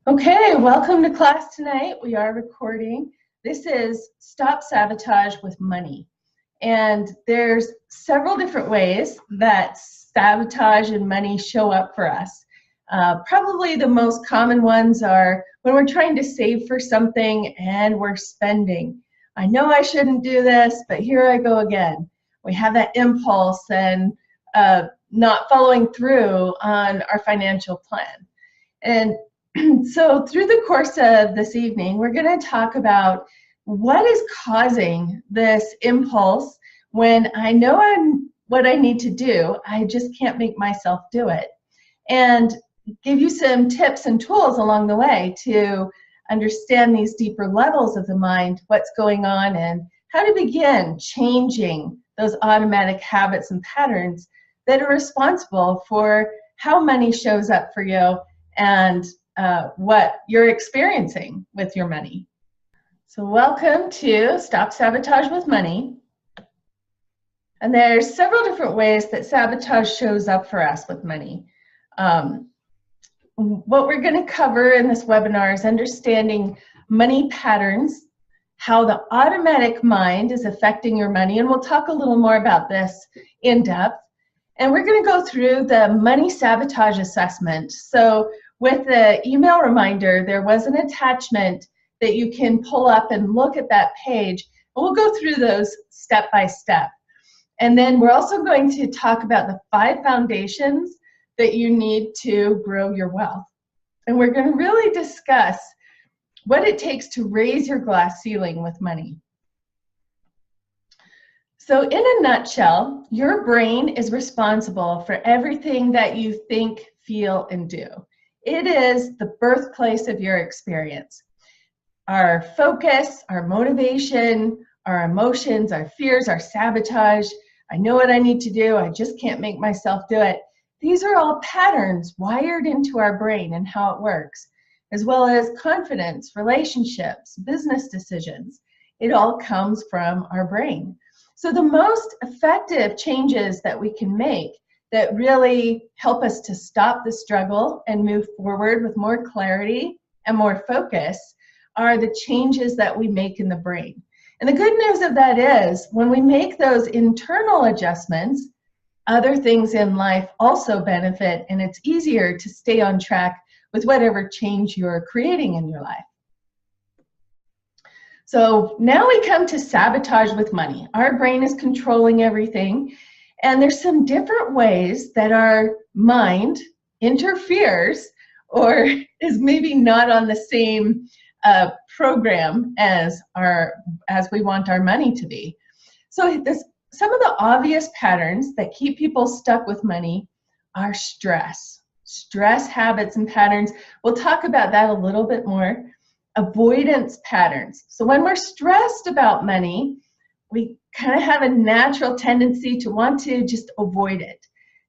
Okay, welcome to class tonight. We are recording. This is Stop Sabotage with Money. And there's several different ways that sabotage and money show up for us. Probably the most common ones are when we're trying to save for something and we're spending. I know I shouldn't do this, but here I go again. We have that impulse and not following through on our financial plan. And so through the course of this evening, we're going to talk about what is causing this impulse when I know what I need to do, I just can't make myself do it. And give you some tips and tools along the way to understand these deeper levels of the mind, what's going on, and how to begin changing those automatic habits and patterns that are responsible for how money shows up for you and what you're experiencing with your money. So welcome to Stop Sabotage with Money. And there's several different ways that sabotage shows up for us with money. What we're going to cover in this webinar is understanding money patterns, how the automatic mind is affecting your money, and we'll talk a little more about this in depth. And we're going to go through the money sabotage assessment. So with the email reminder, there was an attachment that you can pull up and look at that page. And we'll go through those step by step. And then we're also going to talk about the 5 foundations that you need to grow your wealth. And we're going to really discuss what it takes to raise your glass ceiling with money. So in a nutshell, your brain is responsible for everything that you think, feel, and do. It is the birthplace of your experience. Our focus, our motivation, our emotions, our fears, our sabotage, I know what I need to do, I just can't make myself do it. These are all patterns wired into our brain and how it works, as well as confidence, relationships, business decisions. It all comes from our brain. So the most effective changes that we can make that really help us to stop the struggle and move forward with more clarity and more focus are the changes that we make in the brain. And the good news of that is when we make those internal adjustments, other things in life also benefit, and it's easier to stay on track with whatever change you're creating in your life. So now we come to sabotage with money. Our brain is controlling everything. And there's some different ways that our mind interferes or is maybe not on the same program as we want our money to be. So some of the obvious patterns that keep people stuck with money are stress habits and patterns. We'll talk about that a little bit more. Avoidance patterns. So when we're stressed about money, we kind of have a natural tendency to want to just avoid it,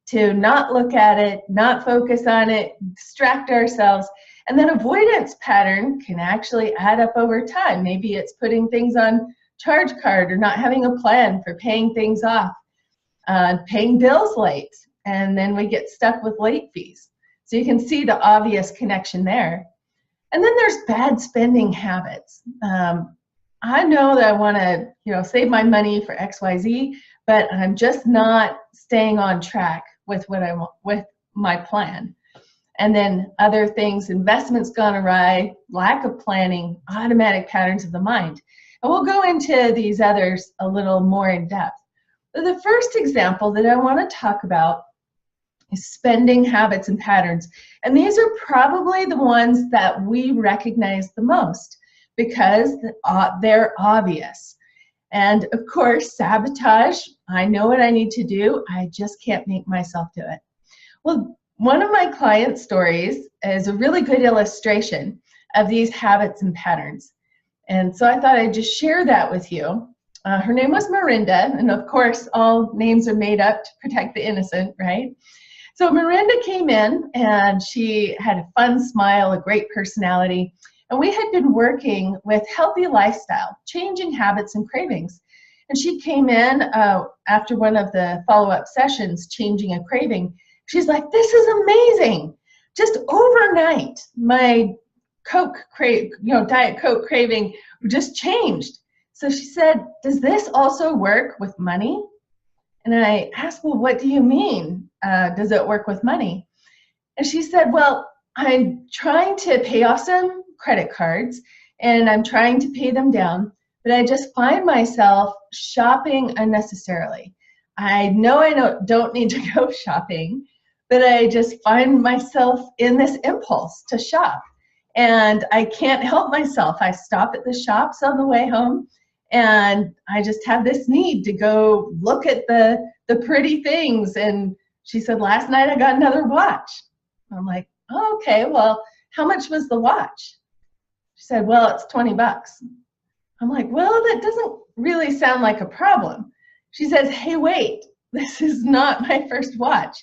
to not look at it, not focus on it, distract ourselves. And then avoidance pattern can actually add up over time. Maybe it's putting things on charge card or not having a plan for paying things off, paying bills late, and then we get stuck with late fees. So you can see the obvious connection there. And then there's bad spending habits. I know that I want to, save my money for XYZ, but I'm just not staying on track with what I want, with my plan. And then other things, investments gone awry, lack of planning, automatic patterns of the mind. And we'll go into these others a little more in depth. But the first example that I want to talk about is spending habits and patterns. And these are probably the ones that we recognize the most, because they're obvious. And of course, sabotage, I know what I need to do, I just can't make myself do it. Well, one of my client stories is a really good illustration of these habits and patterns. And so I thought I'd just share that with you. Her name was Miranda, and of course, all names are made up to protect the innocent, right? So Miranda came in, and she had a fun smile, a great personality. And we had been working with healthy lifestyle, changing habits and cravings. And she came in after one of the follow-up sessions, changing a craving. She's like, this is amazing. Just overnight, my Diet Coke craving just changed. So she said, does this also work with money? And I asked, well, what do you mean? Does it work with money? And she said, well, I'm trying to pay off some credit cards and I'm trying to pay them down, but I just find myself shopping unnecessarily. I know I don't need to go shopping, but I just find myself in this impulse to shop. And I can't help myself. I stop at the shops on the way home and I just have this need to go look at the pretty things. And she said, last night I got another watch. I'm like, oh, okay, well, how much was the watch? She said, well, it's $20. I'm like, well, that doesn't really sound like a problem. She says, hey, wait, this is not my first watch.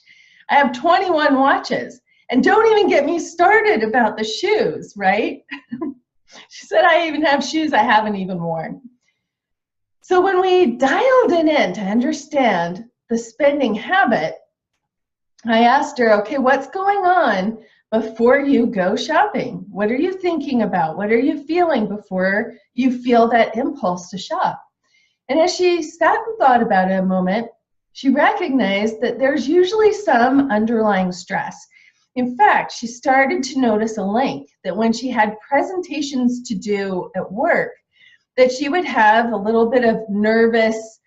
I have 21 watches. And don't even get me started about the shoes, right? She said, I even have shoes I haven't even worn. So when we dialed it in to understand the spending habit, I asked her, okay, what's going on before you go shopping? What are you thinking about? What are you feeling before you feel that impulse to shop? And as she sat and thought about it a moment, she recognized that there's usually some underlying stress. In fact, she started to notice a link that when she had presentations to do at work, that she would have a little bit of nervous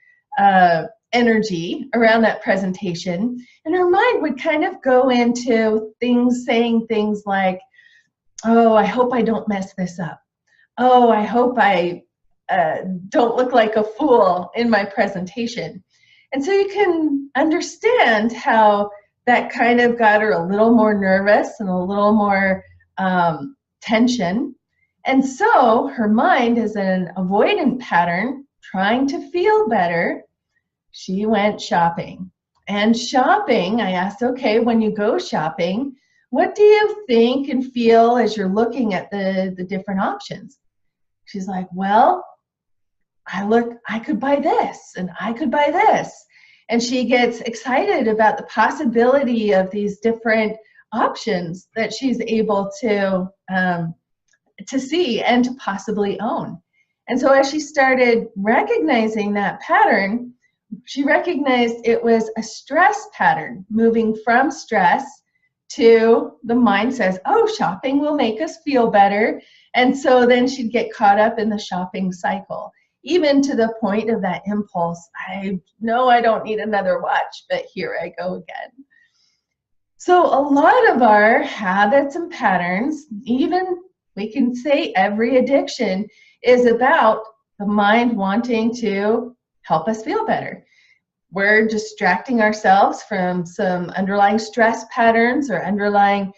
energy around that presentation, and her mind would kind of go into things, saying things like, oh, I hope I don't mess this up. Oh, I hope I don't look like a fool in my presentation. And so you can understand how that kind of got her a little more nervous and a little more tension. And so her mind is an avoidant pattern, trying to feel better. She went shopping. And shopping, I asked, okay, when you go shopping, what do you think and feel as you're looking at the different options? She's like, well, I could buy this and I could buy this. And she gets excited about the possibility of these different options that she's able to see and to possibly own. And so as she started recognizing that pattern, she recognized it was a stress pattern, moving from stress to the mind says, oh, shopping will make us feel better. And so then she'd get caught up in the shopping cycle, even to the point of that impulse. I know I don't need another watch, but here I go again. So a lot of our habits and patterns, even we can say every addiction, is about the mind wanting to help us feel better. We're distracting ourselves from some underlying stress patterns or underlying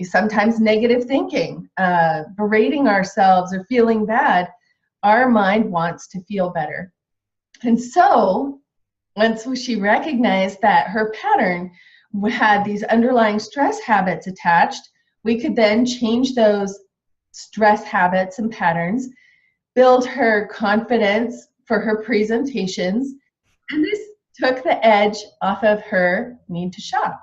sometimes negative thinking, berating ourselves or feeling bad. Our mind wants to feel better. And so once she recognized that her pattern had these underlying stress habits attached, we could then change those stress habits and patterns, build her confidence for her presentations, and this took the edge off of her need to shop.